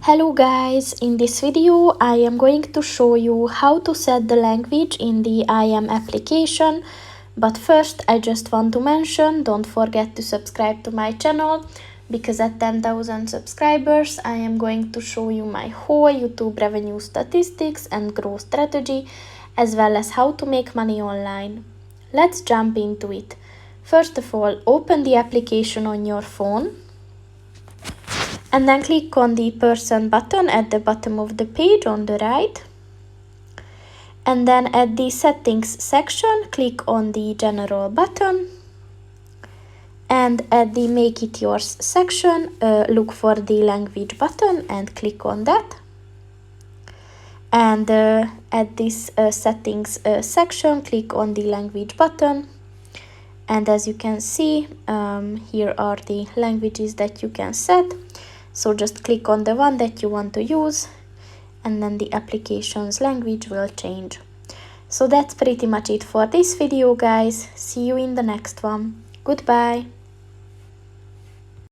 Hello guys, in this video I am going to show you how to set the language in the IM application. But first I just want to mention, don't forget to subscribe to my channel, because at 10,000 subscribers I am going to show you my whole YouTube revenue statistics and growth strategy, as well as how to make money online. Let's jump into it. First of all, open the application on your phone. And then click on the person button at the bottom of the page on the right. And then at the settings section, click on the general button. And at the make it yours section, look for the language button and click on that. And at this settings section, click on the language button. And as you can see, here are the languages that you can set. So just click on the one that you want to use, and then the application's language will change. So that's pretty much it for this video, guys. See you in the next one. Goodbye.